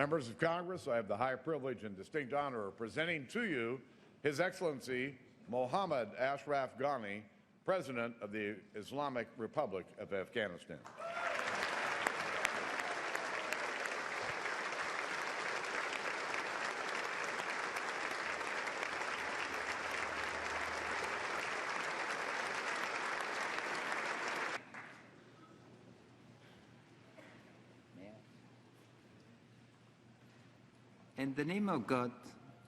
Members of Congress, I have the high privilege and distinct honor of presenting to you His Excellency Mohammad Ashraf Ghani, President of the Islamic Republic of Afghanistan. In the name of God,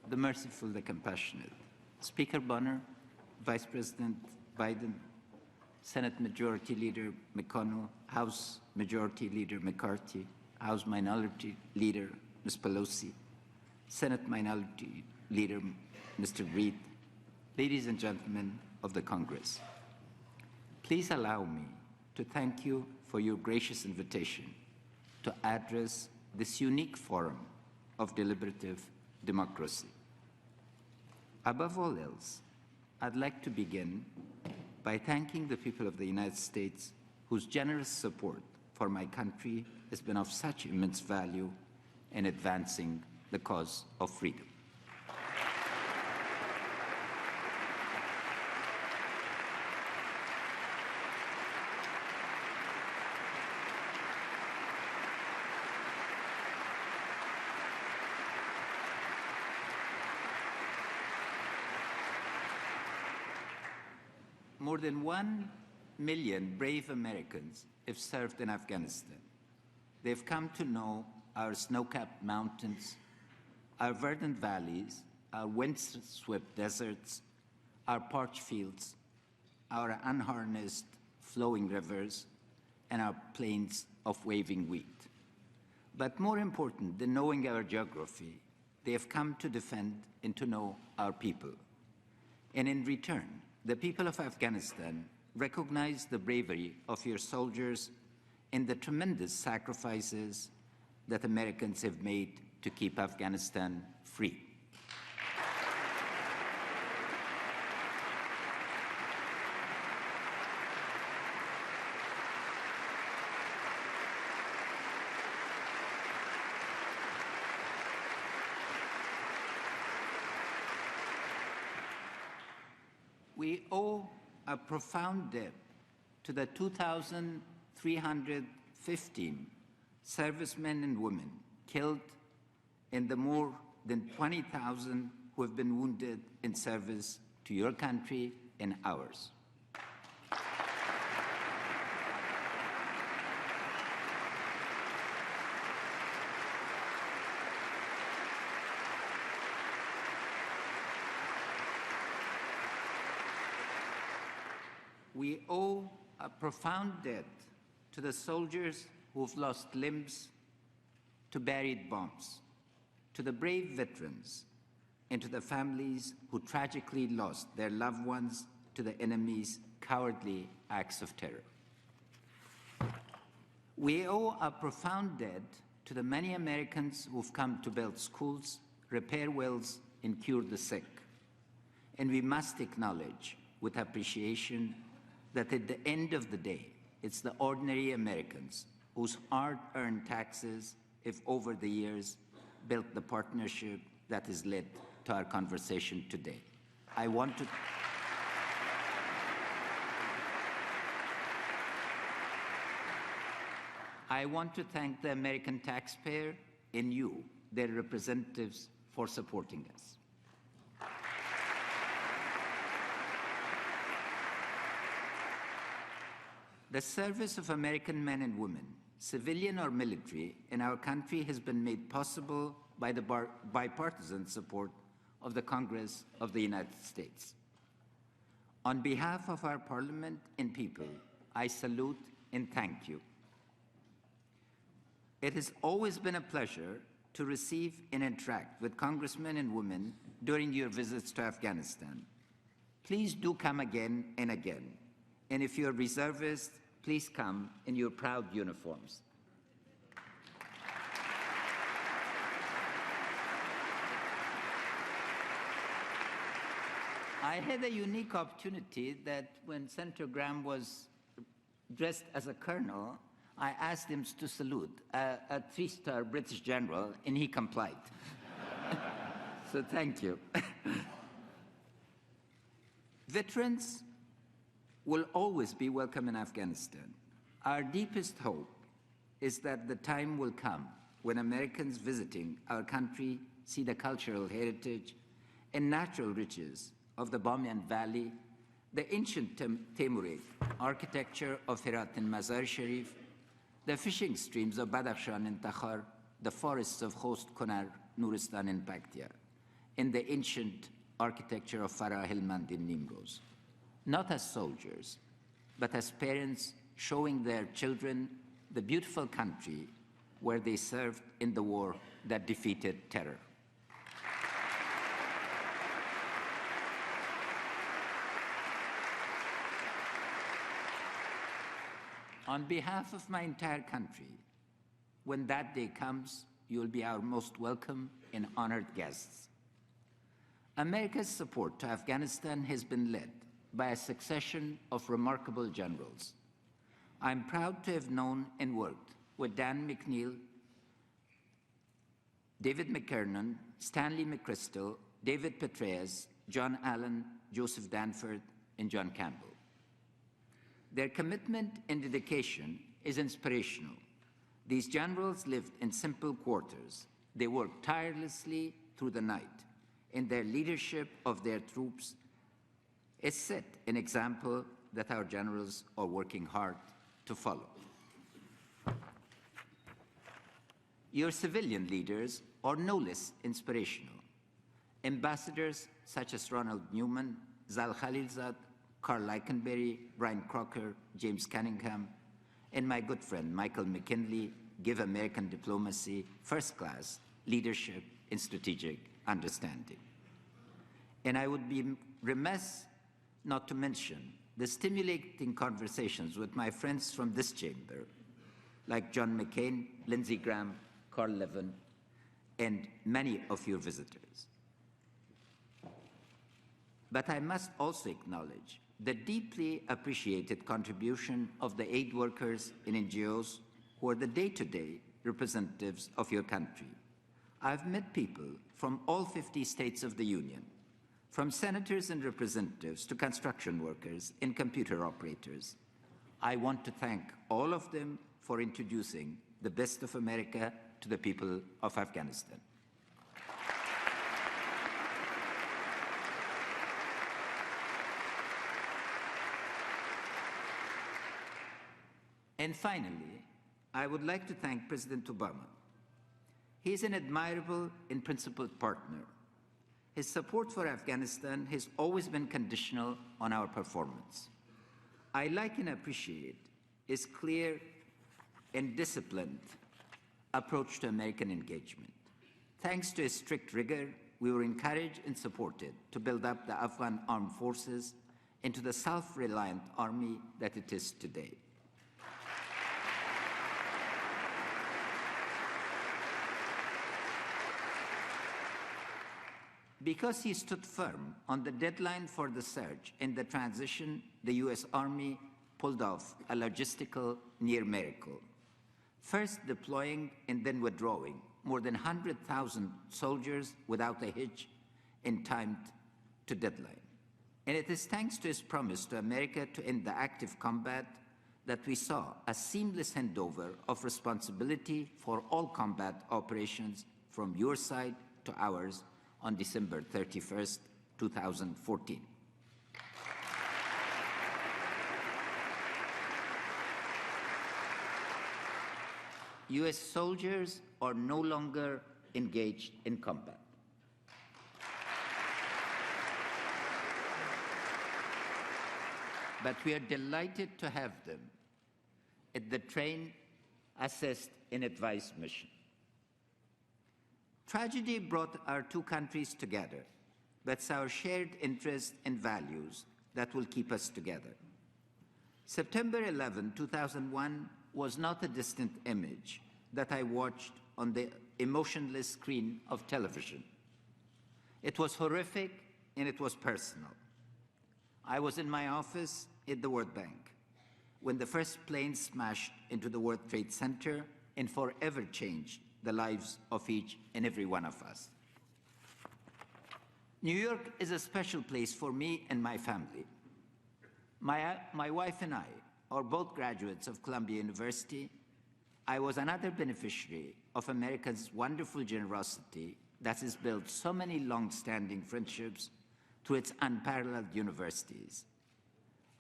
the merciful, the compassionate, Speaker Bonner, Vice President Biden, Senate Majority Leader McConnell, House Majority Leader McCarthy, House Minority Leader Ms. Pelosi, Senate Minority Leader Mr. Reid, ladies and gentlemen of the Congress, please allow me to thank you for your gracious invitation to address this unique forum of deliberative democracy. Above all else, I'd like to begin by thanking the people of the United States whose generous support for my country has been of such immense value in advancing the cause of freedom. More than 1 million brave Americans have served in Afghanistan. They've come to know our snow-capped mountains, our verdant valleys, our wind-swept deserts, our parched fields, our unharnessed flowing rivers, and our plains of waving wheat. But more important than knowing our geography, they have come to defend and to know our people. And in return, the people of Afghanistan recognize the bravery of your soldiers and the tremendous sacrifices that Americans have made to keep Afghanistan free. We owe a profound debt to the 2,315 servicemen and women killed and the more than 20,000 who have been wounded in service to your country and ours. We owe a profound debt to the soldiers who've lost limbs to buried bombs, to the brave veterans, and to the families who tragically lost their loved ones to the enemy's cowardly acts of terror. We owe a profound debt to the many Americans who've come to build schools, repair wells, and cure the sick. And we must acknowledge with appreciation that at the end of the day, it's the ordinary Americans whose hard-earned taxes have over the years built the partnership that has led to our conversation today. I want to thank the American taxpayer and you, their representatives, for supporting us. The service of American men and women, civilian or military, in our country has been made possible by the bipartisan support of the Congress of the United States. On behalf of our Parliament and people, I salute and thank you. It has always been a pleasure to receive and interact with congressmen and women during your visits to Afghanistan. Please do come again and again. And if you're reservists, please come in your proud uniforms. I had a unique opportunity that when Senator Graham was dressed as a colonel, I asked him to salute a three-star British general, and he complied. So thank you. Veterans will always be welcome in Afghanistan. Our deepest hope is that the time will come when Americans visiting our country see the cultural heritage and natural riches of the Bamiyan Valley, the ancient Timurid architecture of Herat and Mazar Sharif, the fishing streams of Badakhshan and Takhar, the forests of Khost, Kunar, Nuristan, and Paktia, and the ancient architecture of Farah, Helmand, and Nimroz. Not as soldiers, but as parents showing their children the beautiful country where they served in the war that defeated terror. On behalf of my entire country, when that day comes, you will be our most welcome and honored guests. America's support to Afghanistan has been led by a succession of remarkable generals. I'm proud to have known and worked with Dan McNeill, David McKernan, Stanley McChrystal, David Petraeus, John Allen, Joseph Danforth, and John Campbell. Their commitment and dedication is inspirational. These generals lived in simple quarters. They worked tirelessly through the night, and their leadership of their troops is set an example that our generals are working hard to follow. Your civilian leaders are no less inspirational. Ambassadors such as Ronald Newman, Zal Khalilzad, Carl Leikenberry, Brian Crocker, James Cunningham, and my good friend Michael McKinley give American diplomacy first-class leadership and strategic understanding. And I would be remiss not to mention the stimulating conversations with my friends from this chamber, like John McCain, Lindsey Graham, Carl Levin, and many of your visitors. But I must also acknowledge the deeply appreciated contribution of the aid workers and NGOs who are the day-to-day representatives of your country. I've met people from all 50 states of the Union, from senators and representatives to construction workers and computer operators. I want to thank all of them for introducing the best of America to the people of Afghanistan. And finally, I would like to thank President Obama. He is an admirable and principled partner. His support for Afghanistan has always been conditional on our performance. I like and appreciate his clear and disciplined approach to American engagement. Thanks to his strict rigor, we were encouraged and supported to build up the Afghan armed forces into the self-reliant army that it is today. Because he stood firm on the deadline for the surge and the transition, the U.S. Army pulled off a logistical near miracle. First deploying and then withdrawing more than 100,000 soldiers without a hitch and timed to deadline. And it is thanks to his promise to America to end the active combat that we saw a seamless handover of responsibility for all combat operations from your side to ours on December 31st, 2014. U.S. soldiers are no longer engaged in combat. But we are delighted to have them at the train, assist, and advise mission. Tragedy brought our two countries together, but it's our shared interests and values that will keep us together. September 11, 2001 was not a distant image that I watched on the emotionless screen of television. It was horrific and it was personal. I was in my office at the World Bank when the first plane smashed into the World Trade Center and forever changed the lives of each and every one of us. New York is a special place for me and my family. My wife and I are both graduates of Columbia University. I was another beneficiary of America's wonderful generosity that has built so many long-standing friendships through its unparalleled universities.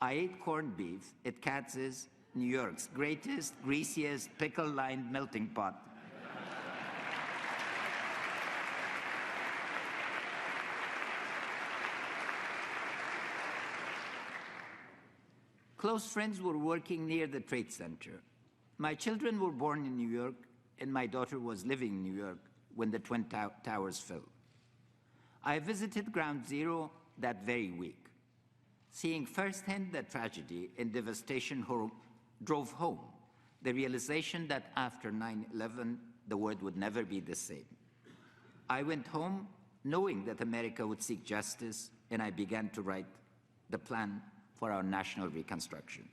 I ate corned beef at Katz's, New York's greatest, greasiest, pickle-lined melting pot. Close friends were working near the Trade Center. My children were born in New York, and my daughter was living in New York when the Twin Towers fell. I visited Ground Zero that very week. Seeing firsthand the tragedy and devastation drove home the realization that after 9/11, the world would never be the same. I went home knowing that America would seek justice, and I began to write the plan for our national reconstruction.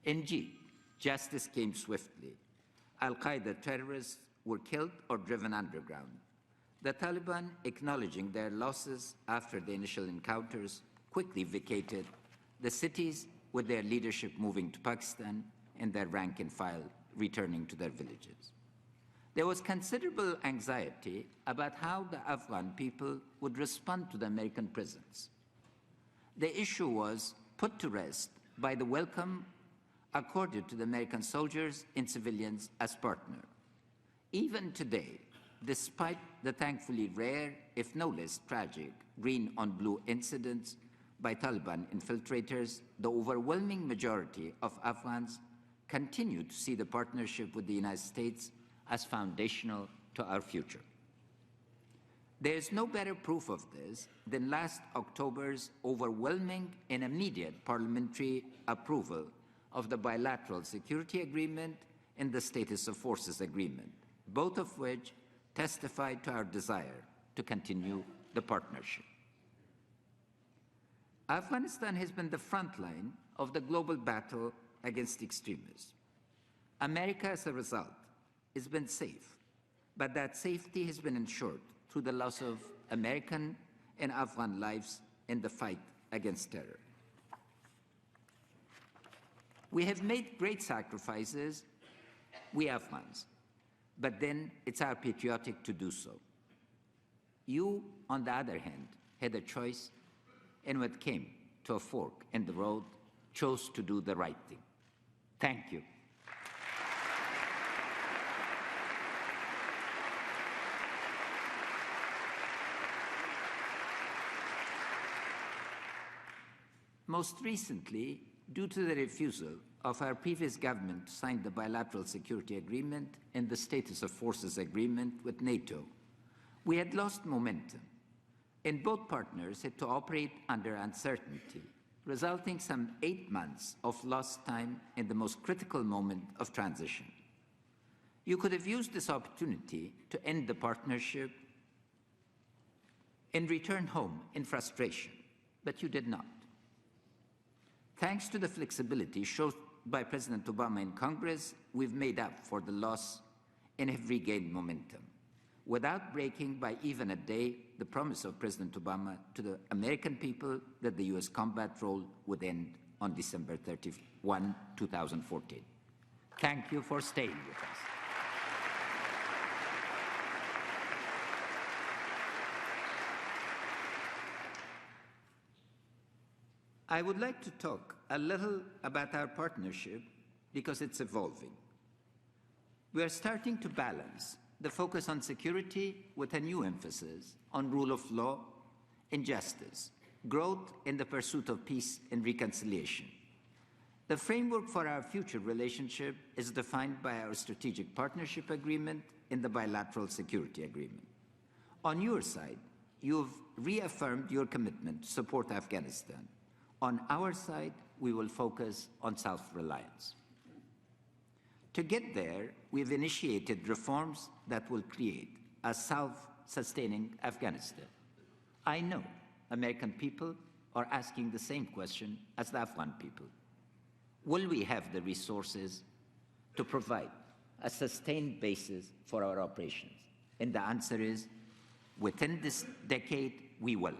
Indeed, justice came swiftly. Al-Qaeda terrorists were killed or driven underground. The Taliban, acknowledging their losses after the initial encounters, quickly vacated the cities, with their leadership moving to Pakistan and their rank and file returning to their villages. There was considerable anxiety about how the Afghan people would respond to the American presence. The issue was put to rest by the welcome accorded to the American soldiers and civilians as partners. Even today, despite the thankfully rare, if no less tragic, green-on-blue incidents by Taliban infiltrators, the overwhelming majority of Afghans continue to see the partnership with the United States as foundational to our future. There is no better proof of this than last October's overwhelming and immediate parliamentary approval of the bilateral security agreement and the status of forces agreement, both of which testified to our desire to continue the partnership. Afghanistan has been the front line of the global battle against extremists. America, as a result, has been safe, but that safety has been ensured through the loss of American and Afghan lives in the fight against terror. We have made great sacrifices, we Afghans, but then it's our patriotic to do so. You, on the other hand, had a choice, and when it came to a fork in the road, chose to do the right thing. Thank you. Most recently, due to the refusal of our previous government to sign the bilateral security agreement and the status of forces agreement with NATO, we had lost momentum, and both partners had to operate under uncertainty, resulting some 8 months of lost time in the most critical moment of transition. You could have used this opportunity to end the partnership and return home in frustration, but you did not. Thanks to the flexibility shown by President Obama in Congress, we've made up for the loss and have regained momentum, without breaking by even a day the promise of President Obama to the American people that the U.S. combat role would end on December 31, 2014. Thank you for staying with us. I would like to talk a little about our partnership because it's evolving. We are starting to balance the focus on security with a new emphasis on rule of law and justice, growth in the pursuit of peace and reconciliation. The framework for our future relationship is defined by our strategic partnership agreement and the bilateral security agreement. On your side, you've reaffirmed your commitment to support Afghanistan. On our side, we will focus on self-reliance. To get there, we've initiated reforms that will create a self-sustaining Afghanistan. I know American people are asking the same question as the Afghan people. will we have the resources to provide a sustained basis for our operations? And the answer is, within this decade, we will.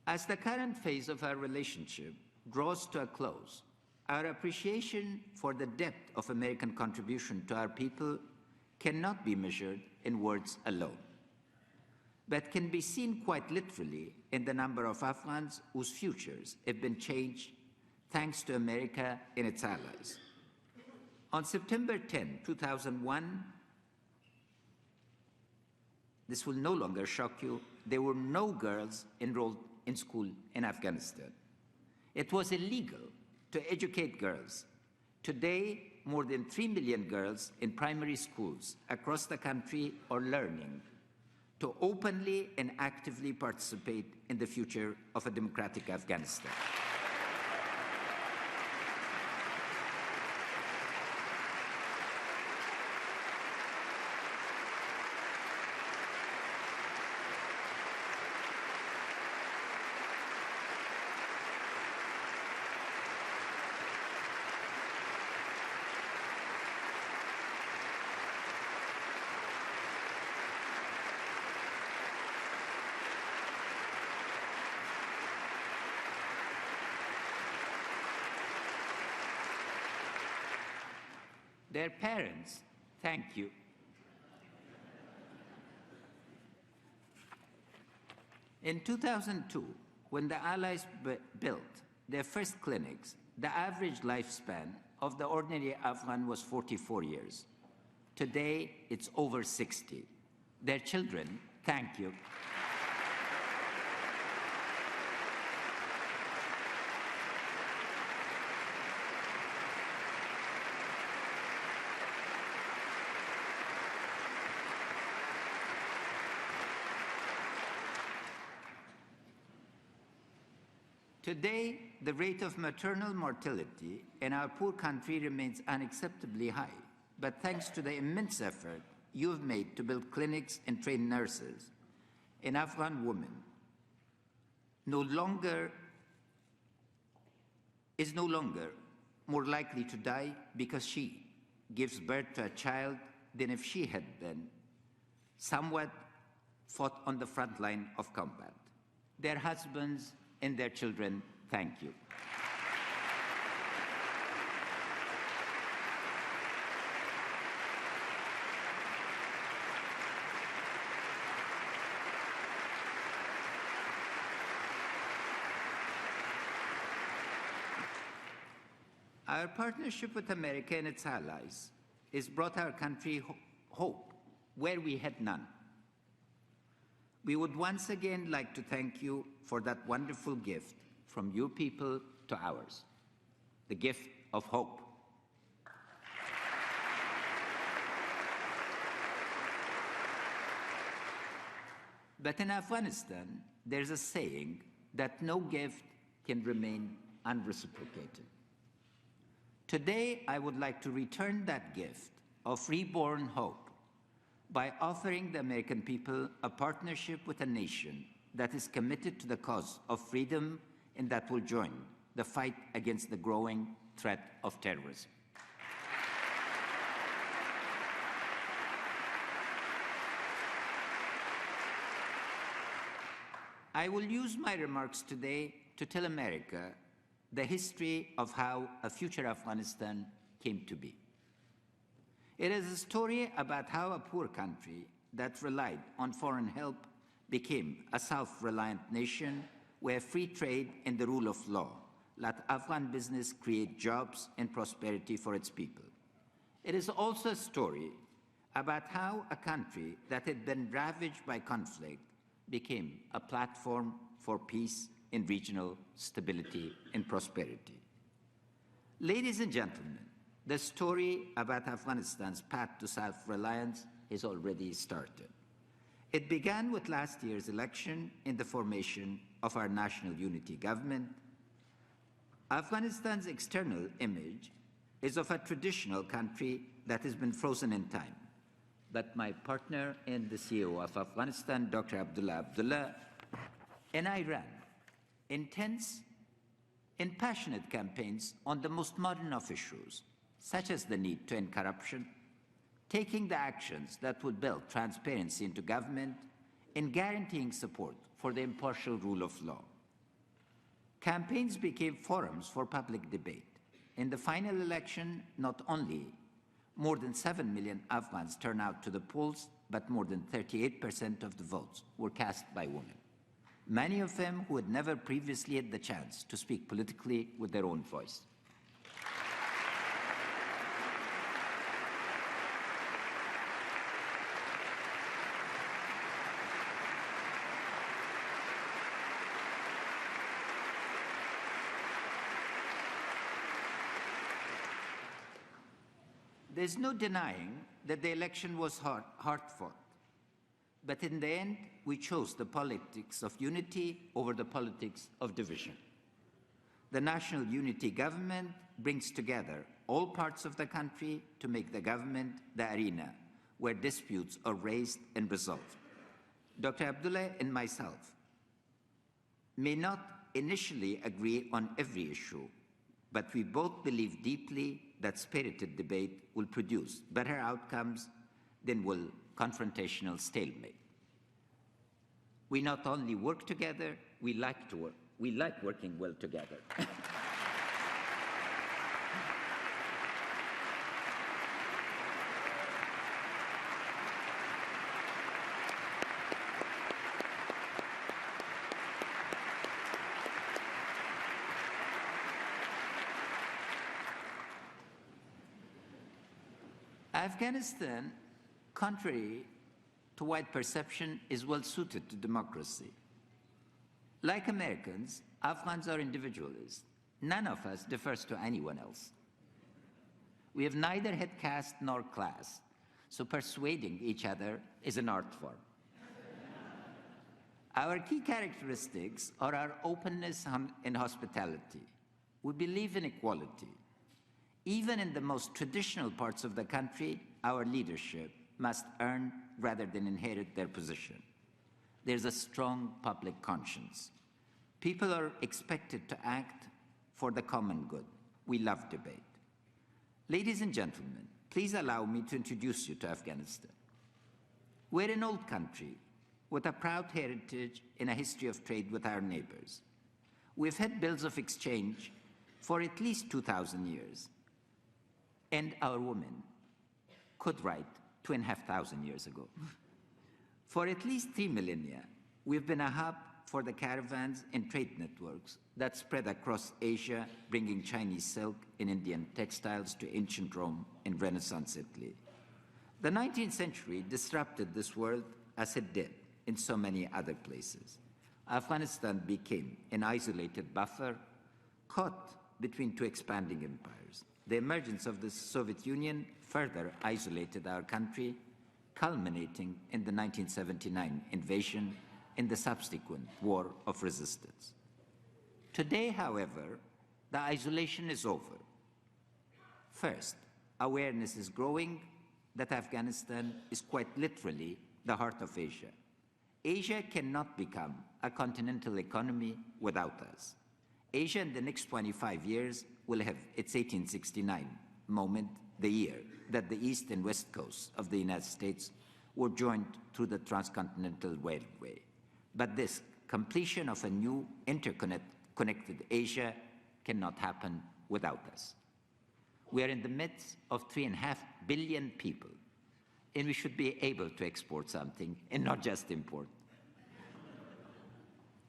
As the current phase of our relationship draws to a close, our appreciation for the depth of American contribution to our people cannot be measured in words alone, but can be seen quite literally in the number of Afghans whose futures have been changed thanks to America and its allies. On September 10, 2001, this will no longer shock you, there were no girls enrolled in school in Afghanistan. It was illegal to educate girls. Today, more than 3 million girls in primary schools across the country are learning to openly and actively participate in the future of a democratic Afghanistan. Their parents, thank you. In 2002, when the Allies built their first clinics, the average lifespan of the ordinary Afghan was 44 years. Today, it's over 60. Their children, thank you. Today, the rate of maternal mortality in our poor country remains unacceptably high, but thanks to the immense effort you've made to build clinics and train nurses, an Afghan woman is no longer more likely to die because she gives birth to a child than if she had been somewhat fought on the front line of combat. Their husbands and their children, thank you. Our partnership with America and its allies has brought our country hope where we had none. We would once again like to thank you for that wonderful gift from your people to ours, the gift of hope. But in Afghanistan, there's a saying that no gift can remain unreciprocated. Today, I would like to return that gift of reborn hope by offering the American people a partnership with a nation that is committed to the cause of freedom and that will join the fight against the growing threat of terrorism. I will use my remarks today to tell America the history of how a future Afghanistan came to be. It is a story about how a poor country that relied on foreign help became a self-reliant nation where free trade and the rule of law let Afghan business create jobs and prosperity for its people. It is also a story about how a country that had been ravaged by conflict became a platform for peace and regional stability and prosperity. Ladies and gentlemen, the story about Afghanistan's path to self-reliance has already started. It began with last year's election and the formation of our national unity government. Afghanistan's external image is of a traditional country that has been frozen in time. but my partner and the CEO of Afghanistan, Dr. Abdullah, and I ran intense and passionate campaigns on the most modern of issues, such as the need to end corruption, taking the actions that would build transparency into government, and guaranteeing support for the impartial rule of law. Campaigns became forums for public debate. In the final election, not only more than 7 million Afghans turned out to the polls, but more than 38% of the votes were cast by women, many of them who had never previously had the chance to speak politically with their own voice. There's no denying that the election was hard-fought. But in the end, we chose the politics of unity over the politics of division. The National Unity Government brings together all parts of the country to make the government the arena where disputes are raised and resolved. Dr. Abdullah and myself may not initially agree on every issue, but we both believe deeply that spirited debate will produce better outcomes than will confrontational stalemate. We not only work together, we like working well together. Afghanistan, contrary to wide perception, is well suited to democracy. Like Americans, Afghans are individualists. None of us differs to anyone else. We have neither had caste nor class, so persuading each other is an art form. Our key characteristics are our openness and hospitality. We believe in equality. Even in the most traditional parts of the country, our leadership must earn rather than inherit their position. There's a strong public conscience. People are expected to act for the common good. We love debate. Ladies and gentlemen, please allow me to introduce you to Afghanistan. We're an old country with a proud heritage and a history of trade with our neighbors. We've had bills of exchange for at least 2,000 years. And our women could write 2,500 years ago. For at least 3 millennia, we've been a hub for the caravans and trade networks that spread across Asia, bringing Chinese silk and Indian textiles to ancient Rome and Renaissance Italy. The 19th century disrupted this world as it did in so many other places. Afghanistan became an isolated buffer caught between two expanding empires. The emergence of the Soviet Union further isolated our country, culminating in the 1979 invasion and the subsequent war of resistance. Today, however, the isolation is over. First, awareness is growing that Afghanistan is quite literally the heart of Asia. Asia cannot become a continental economy without us. Asia in the next 25 years will have its 1869 moment, the year that the east and west coasts of the United States were joined through the transcontinental railway. But this completion of a new interconnected Asia cannot happen without us. We are in the midst of 3.5 billion people, and we should be able to export something and not just import.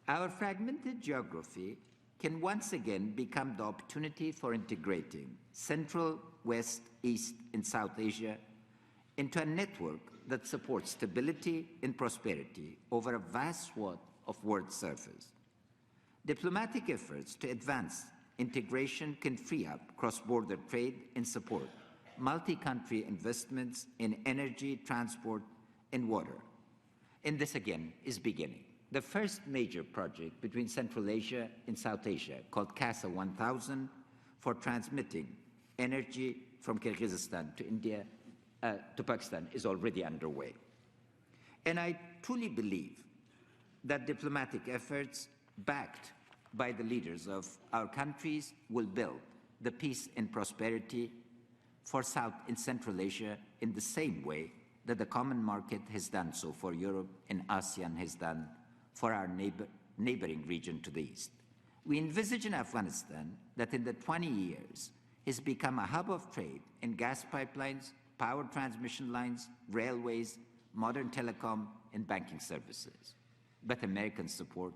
Our fragmented geography can once again become the opportunity for integrating Central, West, East, and South Asia into a network that supports stability and prosperity over a vast swath of world surface. Diplomatic efforts to advance integration can free up cross-border trade and support multi-country investments in energy, transport, and water. And this again is beginning. The first major project between Central Asia and South Asia, called CASA 1000, for transmitting energy from Kyrgyzstan to India, to Pakistan is already underway. And I truly believe that diplomatic efforts backed by the leaders of our countries will build the peace and prosperity for South and Central Asia in the same way that the common market has done so for Europe and ASEAN has done for our neighboring region to the east. We envisage in Afghanistan that in the 20 years has become a hub of trade in gas pipelines, power transmission lines, railways, modern telecom, and banking services. But American support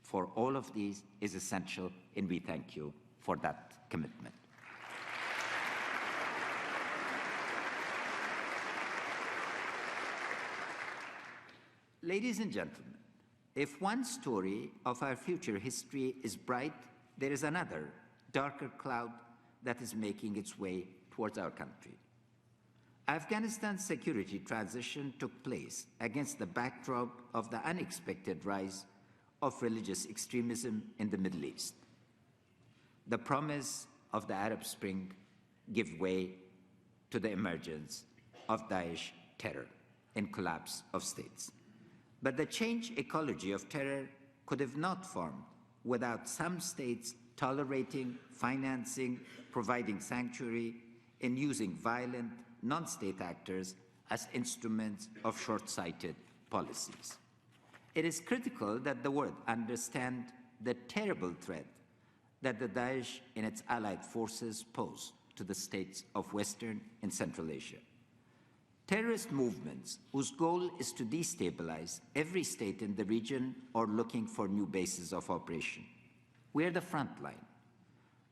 for all of these is essential, and we thank you for that commitment. Ladies and gentlemen, if one story of our future history is bright, there is another, darker cloud that is making its way towards our country. Afghanistan's security transition took place against the backdrop of the unexpected rise of religious extremism in the Middle East. The promise of the Arab Spring gave way to the emergence of Daesh terror and collapse of states. But the changed ecology of terror could have not formed without some states tolerating, financing, providing sanctuary, and using violent, non-state actors as instruments of short-sighted policies. It is critical that the world understand the terrible threat that the Daesh and its allied forces pose to the states of Western and Central Asia. Terrorist movements whose goal is to destabilize every state in the region are looking for new bases of operation. We are the front line.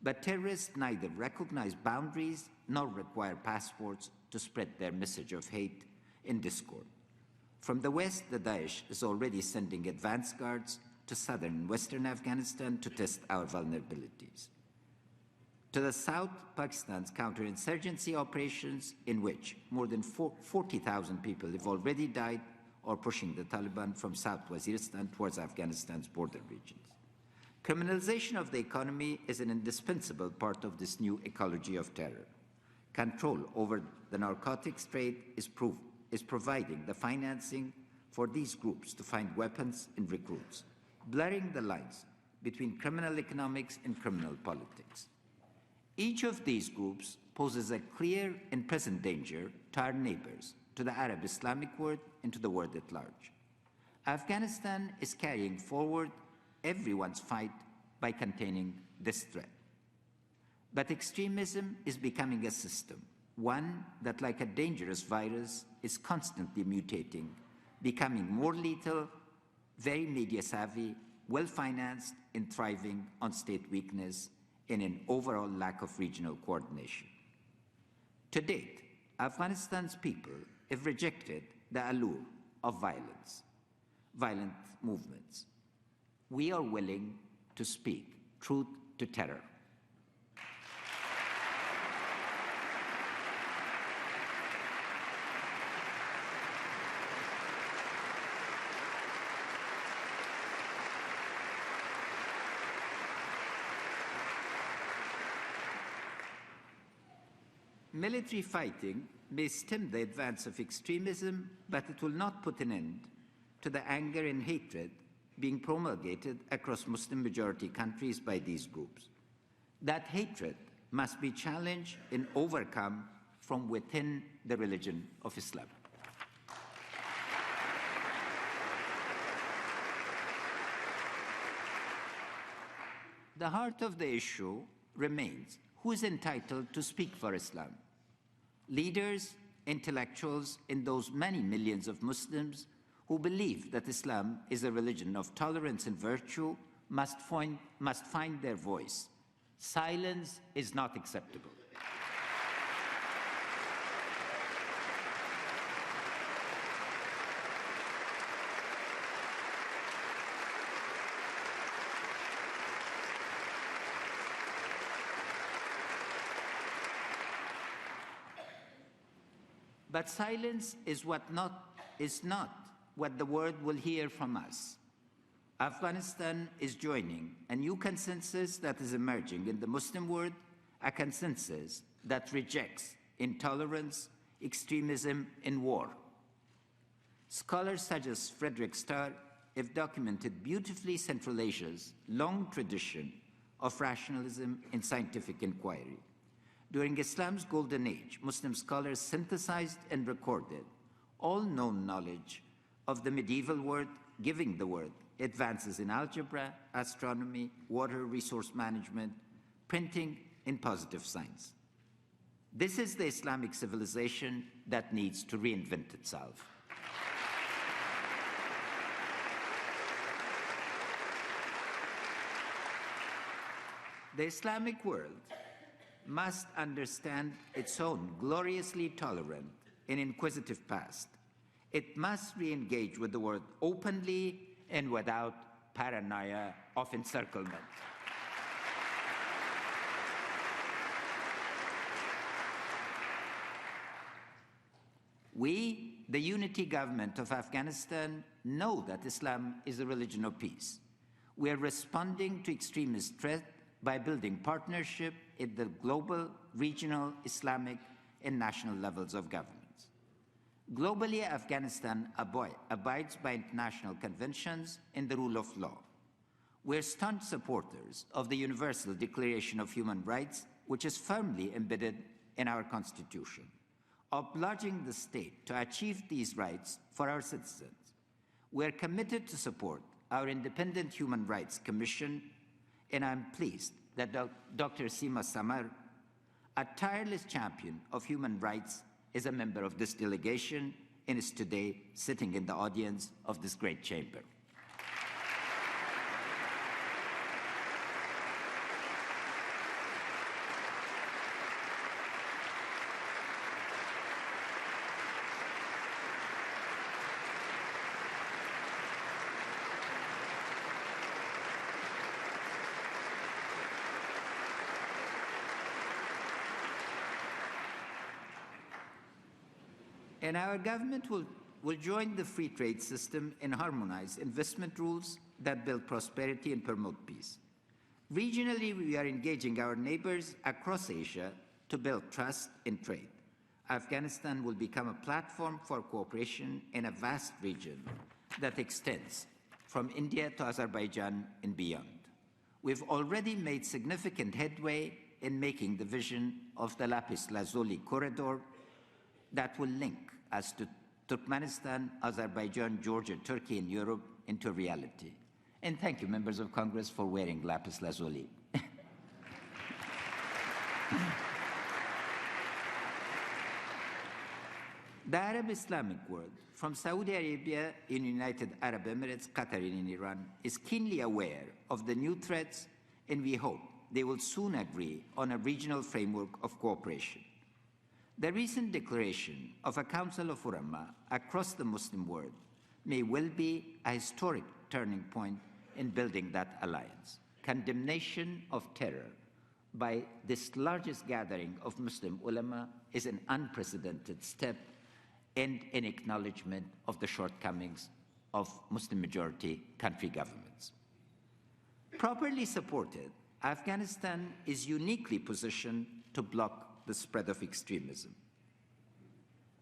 But terrorists neither recognize boundaries nor require passports to spread their message of hate and discord. From the west, the Daesh is already sending advance guards to southern and western Afghanistan to test our vulnerabilities. To the south, Pakistan's counterinsurgency operations, in which more than 40,000 people have already died, are pushing the Taliban from South Waziristan towards Afghanistan's border regions. Criminalization of the economy is an indispensable part of this new ecology of terror. Control over the narcotics trade is providing the financing for these groups to find weapons and recruits, blurring the lines between criminal economics and criminal politics. Each of these groups poses a clear and present danger to our neighbors, to the Arab Islamic world, and to the world at large. Afghanistan is carrying forward everyone's fight by containing this threat. But extremism is becoming a system, one that, like a dangerous virus, is constantly mutating, becoming more lethal, very media-savvy, well-financed, and thriving on state weakness and an overall lack of regional coordination. To date, Afghanistan's people have rejected the allure of violent movements. We are willing to speak truth to terror. Military fighting may stem the advance of extremism, but it will not put an end to the anger and hatred being promulgated across Muslim-majority countries by these groups. That hatred must be challenged and overcome from within the religion of Islam. The heart of the issue remains who is entitled to speak for Islam. Leaders, intellectuals, and those many millions of Muslims who believe that Islam is a religion of tolerance and virtue must find their voice. Silence is not acceptable. But silence is not what the world will hear from us. Afghanistan is joining a new consensus that is emerging in the Muslim world, a consensus that rejects intolerance extremism in war. Scholars such as Frederick Starr have documented beautifully Central Asia's long tradition of rationalism in scientific inquiry. During Islam's golden age, Muslim scholars synthesized and recorded all known knowledge of the medieval world, giving the world advances in algebra, astronomy, water resource management, printing, and positive science. This is the Islamic civilization that needs to reinvent itself. The Islamic world must understand its own gloriously tolerant and inquisitive past. It must re-engage with the world openly and without paranoia of encirclement. We, the unity government of Afghanistan, know that Islam is a religion of peace. We are responding to extremist threat by building partnership at the global, regional, Islamic, and national levels of governance. Globally, Afghanistan abides by international conventions and the rule of law. We're staunch supporters of the Universal Declaration of Human Rights, which is firmly embedded in our Constitution, obliging the state to achieve these rights for our citizens. We're committed to support our independent Human Rights Commission, and I'm pleased that Dr. Seema Samar, a tireless champion of human rights, is a member of this delegation and is today sitting in the audience of this great chamber. And our government will join the free trade system and harmonize investment rules that build prosperity and promote peace. Regionally, we are engaging our neighbors across Asia to build trust in trade. Afghanistan will become a platform for cooperation in a vast region that extends from India to Azerbaijan and beyond. We've already made significant headway in making the vision of the Lapis Lazuli corridor that will link us to Turkmenistan, Azerbaijan, Georgia, Turkey, and Europe into reality. And thank you, members of Congress, for wearing lapis lazuli. The Arab Islamic world, from Saudi Arabia in United Arab Emirates, Qatar, and Iran, is keenly aware of the new threats, and we hope they will soon agree on a regional framework of cooperation. The recent declaration of a Council of Ulama across the Muslim world may well be a historic turning point in building that alliance. Condemnation of terror by this largest gathering of Muslim ulama is an unprecedented step and an acknowledgement of the shortcomings of Muslim-majority country governments. Properly supported, Afghanistan is uniquely positioned to block the spread of extremism.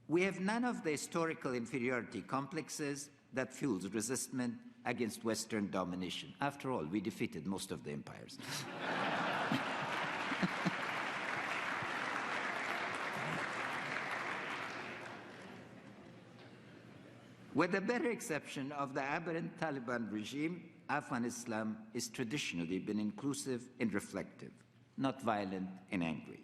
We have none of the historical inferiority complexes that fuels resistance against Western domination. After all, we defeated most of the empires. With the better exception of the aberrant Taliban regime, Afghan Islam has traditionally been inclusive and reflective, not violent and angry.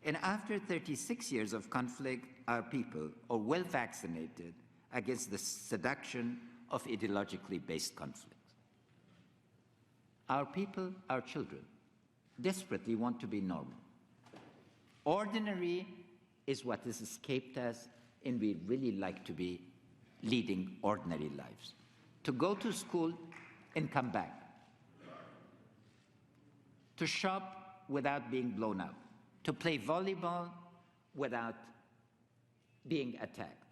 And after 36 years of conflict, our people are well vaccinated against the seduction of ideologically based conflicts. Our people, our children, desperately want to be normal. Ordinary is what has escaped us, and we really like to be leading ordinary lives. To go to school and come back. To shop without being blown up. To play volleyball without being attacked.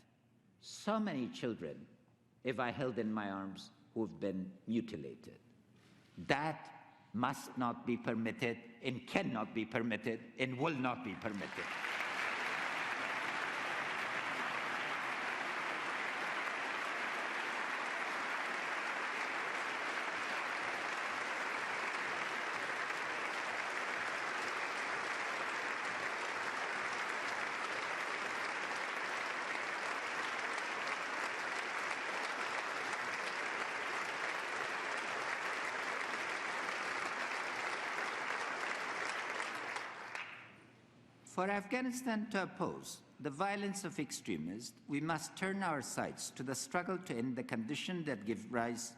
So many children have I held in my arms who have been mutilated. That must not be permitted and cannot be permitted and will not be permitted. For Afghanistan to oppose the violence of extremists, we must turn our sights to the struggle to end the condition that gives rise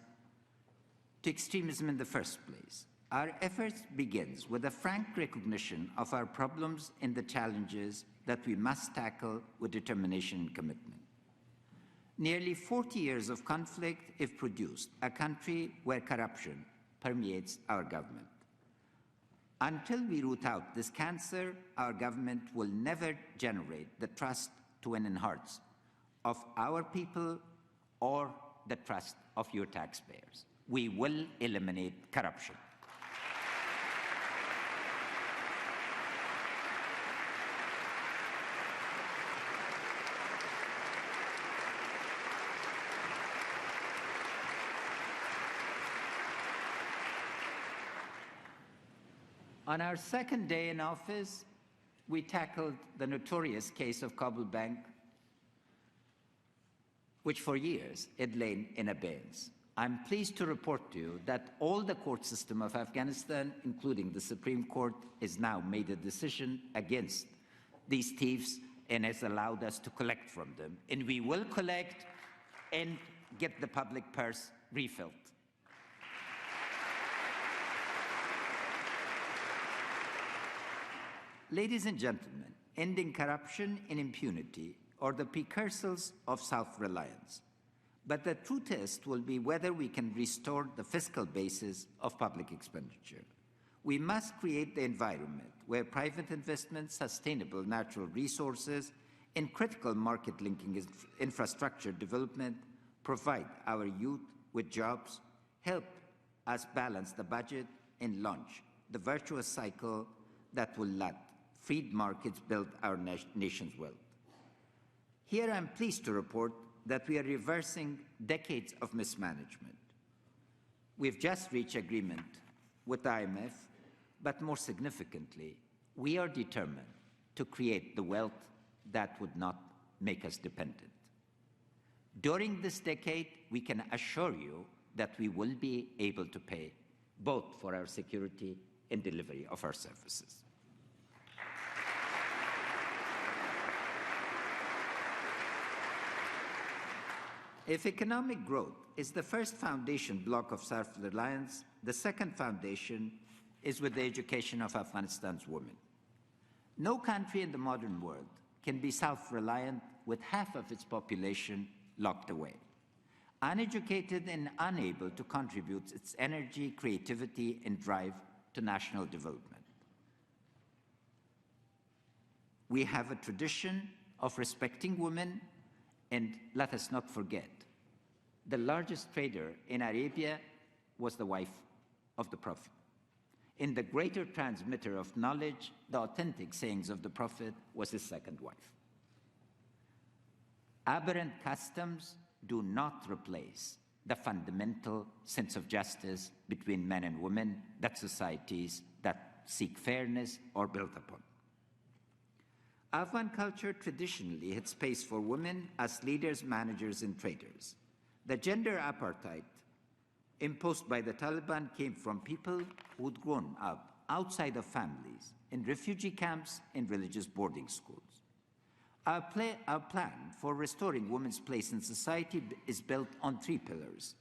to extremism in the first place. Our efforts begins with a frank recognition of our problems and the challenges that we must tackle with determination and commitment. Nearly 40 years of conflict have produced a country where corruption permeates our government. Until we root out this cancer, our government will never generate the trust to win in hearts of our people or the trust of your taxpayers. We will eliminate corruption. On our second day in office, we tackled the notorious case of Kabul Bank, which for years had lain in abeyance. I'm pleased to report to you that all the court system of Afghanistan, including the Supreme Court, has now made a decision against these thieves and has allowed us to collect from them. And we will collect and get the public purse refilled. Ladies and gentlemen, ending corruption and impunity are the precursors of self-reliance. But the true test will be whether we can restore the fiscal basis of public expenditure. We must create the environment where private investment, sustainable natural resources, and critical market-linking infrastructure development provide our youth with jobs, help us balance the budget, and launch the virtuous cycle that will let freed markets build our nation's wealth. Here I'm pleased to report that we are reversing decades of mismanagement. We've just reached agreement with the IMF, but more significantly, we are determined to create the wealth that would not make us dependent. During this decade, we can assure you that we will be able to pay both for our security and delivery of our services. If economic growth is the first foundation block of self-reliance, the second foundation is with the education of Afghanistan's women. No country in the modern world can be self-reliant with half of its population locked away, uneducated and unable to contribute its energy, creativity, and drive to national development. We have a tradition of respecting women, and let us not forget, the largest trader in Arabia was the wife of the Prophet. And the greater transmitter of knowledge, the authentic sayings of the Prophet, was his second wife. Aberrant customs do not replace the fundamental sense of justice between men and women that societies that seek fairness are built upon. Afghan culture traditionally had space for women as leaders, managers, and traders. The gender apartheid imposed by the Taliban came from people who'd grown up outside of families, in refugee camps and religious boarding schools. Our plan for restoring women's place in society is built on three pillars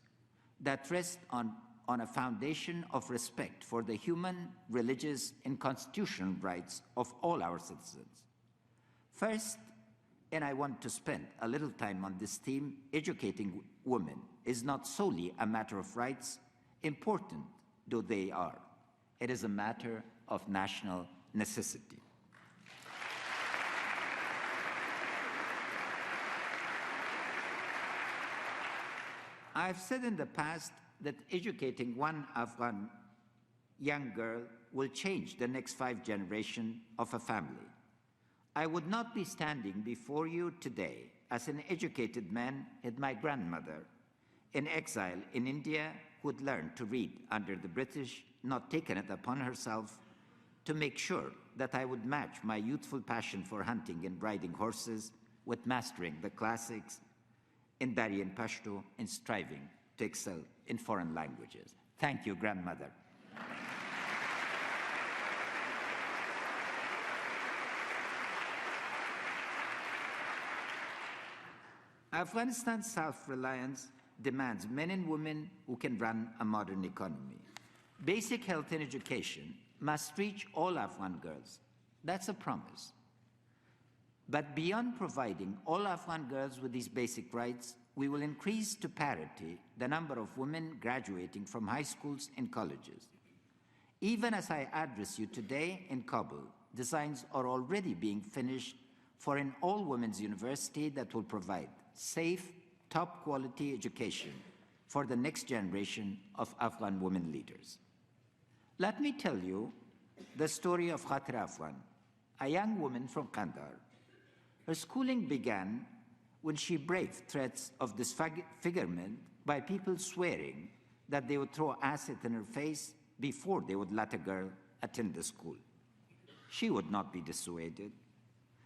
that rest on a foundation of respect for the human, religious, and constitutional rights of all our citizens. First, and I want to spend a little time on this theme, educating women is not solely a matter of rights, important though they are. It is a matter of national necessity. I've said in the past that educating one Afghan young girl will change the next 5 generations of a family. I would not be standing before you today as an educated man had my grandmother in exile in India who had learned to read under the British, not taken it upon herself to make sure that I would match my youthful passion for hunting and riding horses with mastering the classics in Dari and Pashto and striving to excel in foreign languages. Thank you, grandmother. Afghanistan's self-reliance demands men and women who can run a modern economy. Basic health and education must reach all Afghan girls. That's a promise. But beyond providing all Afghan girls with these basic rights, we will increase to parity the number of women graduating from high schools and colleges. Even as I address you today in Kabul, designs are already being finished for an all-women's university that will provide safe, top-quality education for the next generation of Afghan women leaders. Let me tell you the story of Khatira Afghan, a young woman from Kandahar. Her schooling began when she braved threats of disfigurement by people swearing that they would throw acid in her face before they would let a girl attend the school. She would not be dissuaded.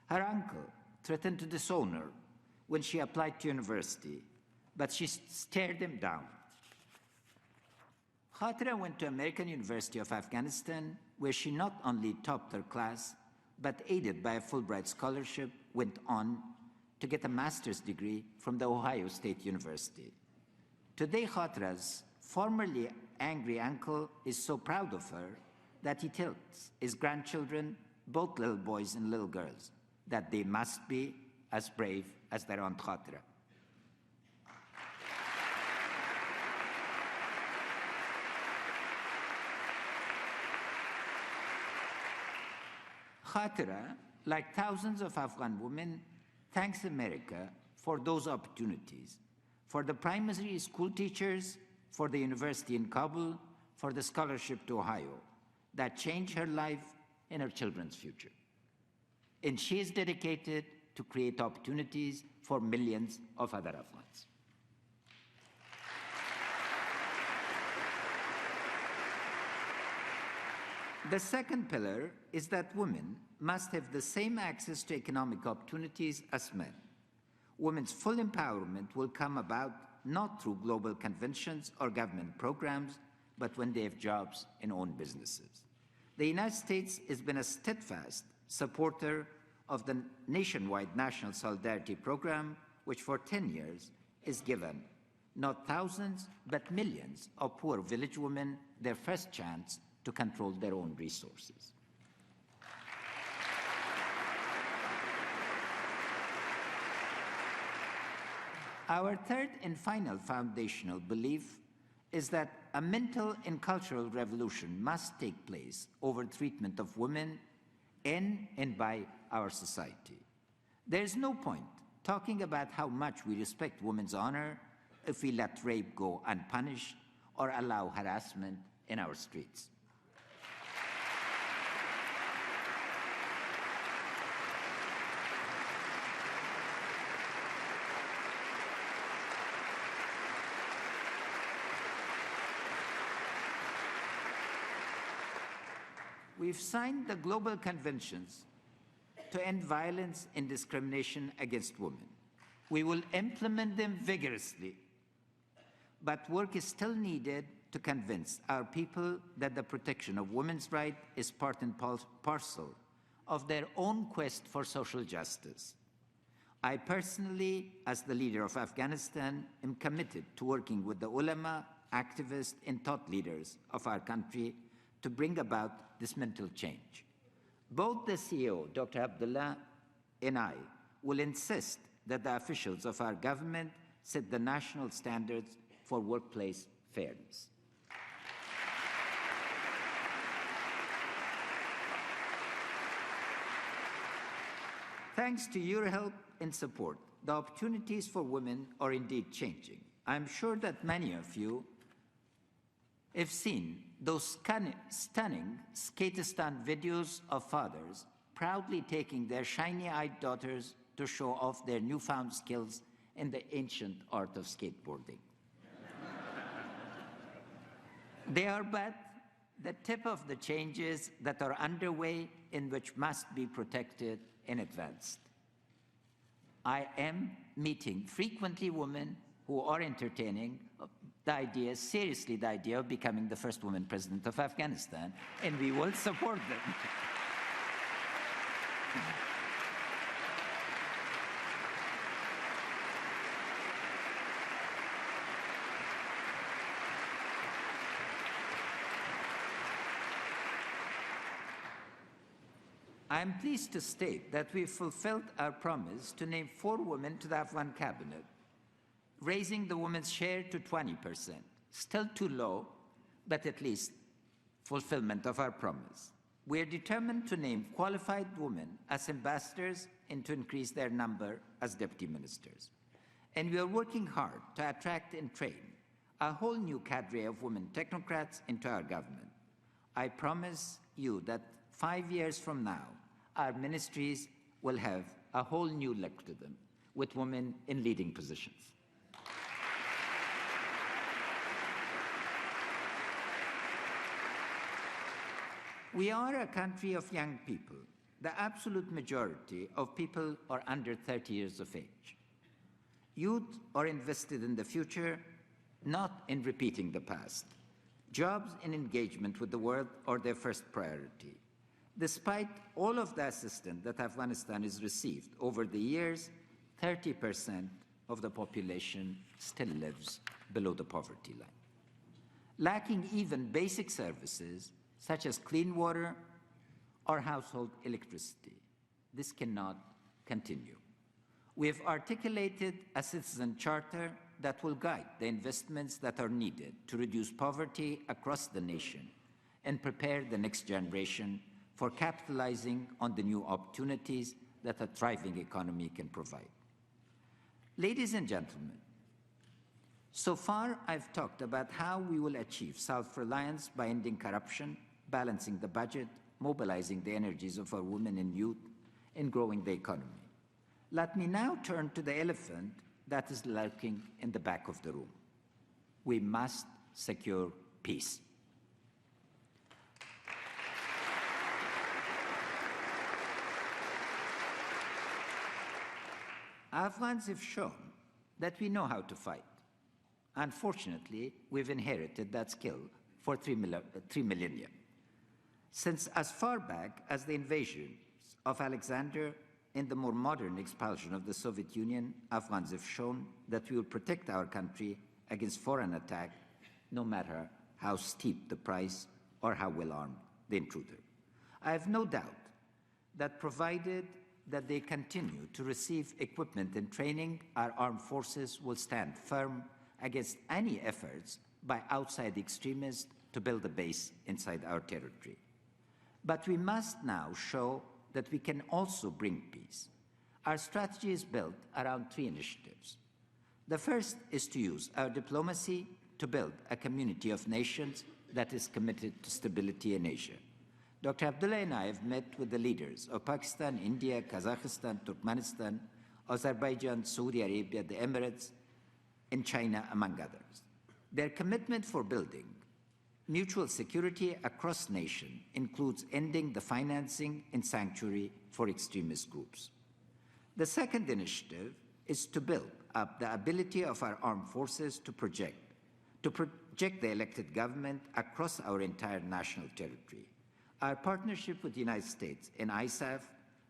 Her uncle threatened to disown her when she applied to university, but she stared him down. Khatira went to American University of Afghanistan, where she not only topped her class, but aided by a Fulbright scholarship, went on to get a master's degree from the Ohio State University. Today, Khatira's formerly angry uncle is so proud of her that he tells his grandchildren, both little boys and little girls, that they must be as brave as their Aunt Khatira. Khatira, like thousands of Afghan women, thanks America for those opportunities, for the primary school teachers, for the university in Kabul, for the scholarship to Ohio, that changed her life and her children's future. And she is dedicated to create opportunities for millions of other Afghans. The second pillar is that women must have the same access to economic opportunities as men. Women's full empowerment will come about not through global conventions or government programs, but when they have jobs and own businesses. The United States has been a steadfast supporter of the nationwide National Solidarity Program, which for 10 years has given not thousands, but millions of poor village women their first chance to control their own resources. Our third and final foundational belief is that a mental and cultural revolution must take place over treatment of women in and by our society. There is no point talking about how much we respect women's honor if we let rape go unpunished or allow harassment in our streets. We've signed the global conventions to end violence and discrimination against women. We will implement them vigorously, but work is still needed to convince our people that the protection of women's rights is part and parcel of their own quest for social justice. I personally, as the leader of Afghanistan, am committed to working with the ulama, activists, and thought leaders of our country to bring about this mental change. Both the CEO, Dr. Abdullah, and I will insist that the officials of our government set the national standards for workplace fairness. Thanks to your help and support, the opportunities for women are indeed changing. I'm sure that many of you have seen those stunning Skatistan videos of fathers proudly taking their shiny-eyed daughters to show off their newfound skills in the ancient art of skateboarding. They are but the tip of the changes that are underway and which must be protected and advanced. I am meeting frequently women who are entertaining seriously the idea of becoming the first woman president of Afghanistan, and we will support them. I am pleased to state that we fulfilled our promise to name 4 women to the Afghan cabinet, raising the women's share to 20%. Still too low, but at least fulfillment of our promise. We are determined to name qualified women as ambassadors and to increase their number as deputy ministers. And we are working hard to attract and train a whole new cadre of women technocrats into our government. I promise you that 5 years from now, our ministries will have a whole new look to them, with women in leading positions. We are a country of young people. The absolute majority of people are under 30 years of age. Youth are invested in the future, not in repeating the past. Jobs and engagement with the world are their first priority. Despite all of the assistance that Afghanistan has received over the years, 30% of the population still lives below the poverty line, lacking even basic services such as clean water or household electricity. This cannot continue. We have articulated a citizen charter that will guide the investments that are needed to reduce poverty across the nation and prepare the next generation for capitalizing on the new opportunities that a thriving economy can provide. Ladies and gentlemen, so far I've talked about how we will achieve self-reliance by ending corruption, balancing the budget, mobilizing the energies of our women and youth, and growing the economy. Let me now turn to the elephant that is lurking in the back of the room. We must secure peace. Afghans have shown that we know how to fight. Unfortunately, we've inherited that skill for 3 millennia. Since as far back as the invasions of Alexander and the more modern expulsion of the Soviet Union, Afghans have shown that we will protect our country against foreign attack, no matter how steep the price or how well armed the intruder. I have no doubt that provided that they continue to receive equipment and training, our armed forces will stand firm against any efforts by outside extremists to build a base inside our territory. But we must now show that we can also bring peace. Our strategy is built around 3 initiatives. The first is to use our diplomacy to build a community of nations that is committed to stability in Asia. Dr. Abdullah and I have met with the leaders of Pakistan, India, Kazakhstan, Turkmenistan, Azerbaijan, Saudi Arabia, the Emirates, and China, among others. Their commitment for building mutual security across nations includes ending the financing and sanctuary for extremist groups. The second initiative is to build up the ability of our armed forces to project the elected government across our entire national territory. Our partnership with the United States and ISAF,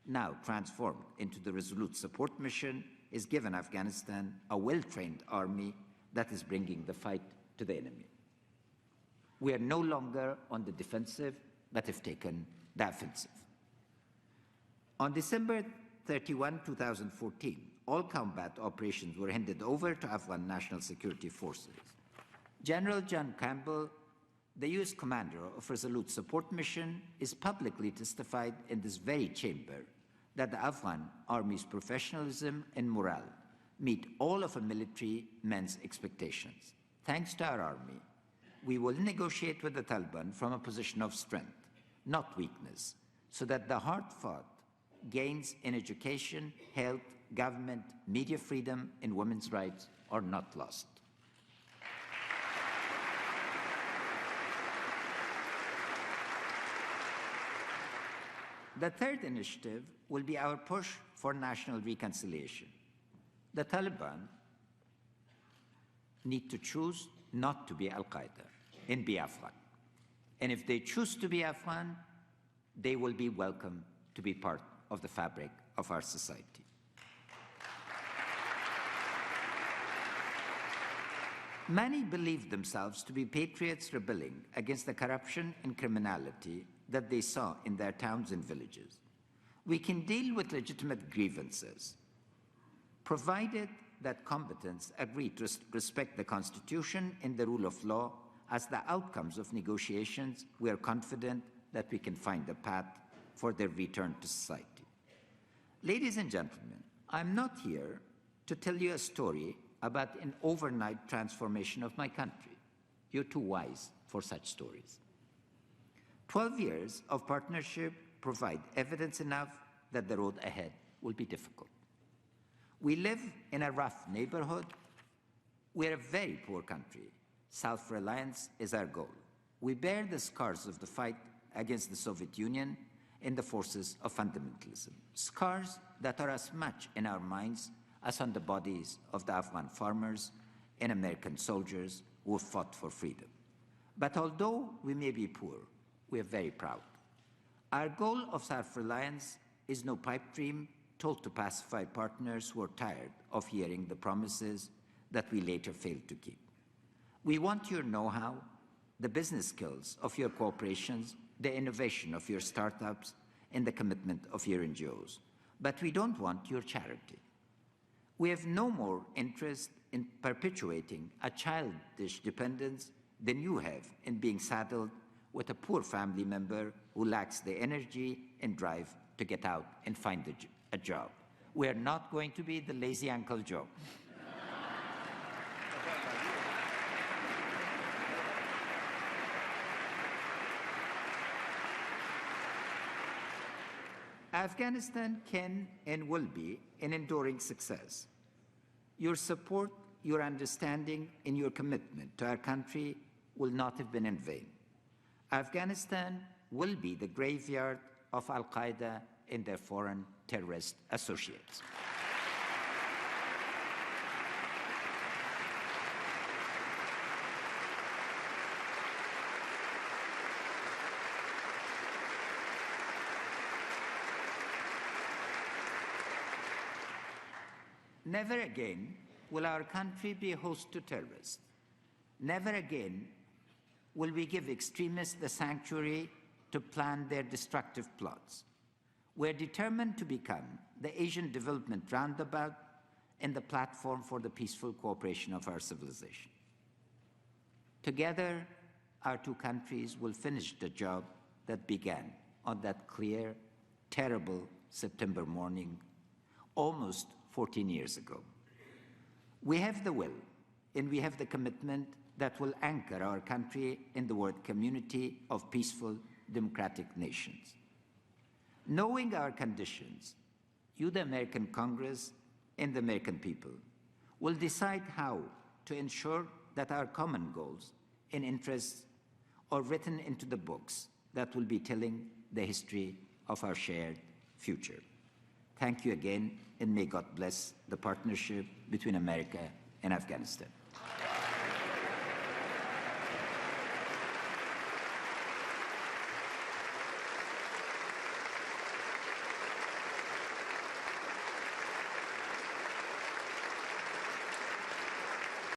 now transformed into the Resolute Support Mission, has given Afghanistan a well-trained army that is bringing the fight to the enemy. We are no longer on the defensive, but have taken the offensive. On December 31, 2014, all combat operations were handed over to Afghan National Security Forces. General John Campbell, the U.S. commander of Resolute Support Mission, is publicly testified in this very chamber that the Afghan Army's professionalism and morale meet all of a military man's expectations. Thanks to our Army, we will negotiate with the Taliban from a position of strength, not weakness, so that the hard-fought gains in education, health, government, media freedom, and women's rights are not lost. The third initiative will be our push for national reconciliation. The Taliban need to choose not to be Al-Qaeda and be Afghan. And if they choose to be Afghan, they will be welcome to be part of the fabric of our society. Many believe themselves to be patriots rebelling against the corruption and criminality that they saw in their towns and villages. We can deal with legitimate grievances, provided that combatants agree to respect the Constitution and the rule of law. As the outcomes of negotiations, we are confident that we can find a path for their return to society. Ladies and gentlemen, I'm not here to tell you a story about an overnight transformation of my country. You're too wise for such stories. 12 years of partnership provide evidence enough that the road ahead will be difficult. We live in a rough neighborhood. We're a very poor country. Self-reliance is our goal. We bear the scars of the fight against the Soviet Union and the forces of fundamentalism, scars that are as much in our minds as on the bodies of the Afghan farmers and American soldiers who have fought for freedom. But although we may be poor, we are very proud. Our goal of self-reliance is no pipe dream told to pacify partners who are tired of hearing the promises that we later failed to keep. We want your know-how, the business skills of your corporations, the innovation of your startups, and the commitment of your NGOs. But we don't want your charity. We have no more interest in perpetuating a childish dependence than you have in being saddled with a poor family member who lacks the energy and drive to get out and find a job. We are not going to be the lazy Uncle Joe. Afghanistan can and will be an enduring success. Your support, your understanding, and your commitment to our country will not have been in vain. Afghanistan will be the graveyard of Al-Qaeda and their foreign terrorist associates. Never again will our country be a host to terrorists. Never again will we give extremists the sanctuary to plan their destructive plots. We're determined to become the Asian development roundabout and the platform for the peaceful cooperation of our civilization. Together, our two countries will finish the job that began on that clear, terrible September morning, almost 14 years ago. We have the will and we have the commitment that will anchor our country in the world community of peaceful, democratic nations. Knowing our conditions, you, the American Congress, and the American people will decide how to ensure that our common goals and interests are written into the books that will be telling the history of our shared future. Thank you again, and may God bless the partnership between America and Afghanistan.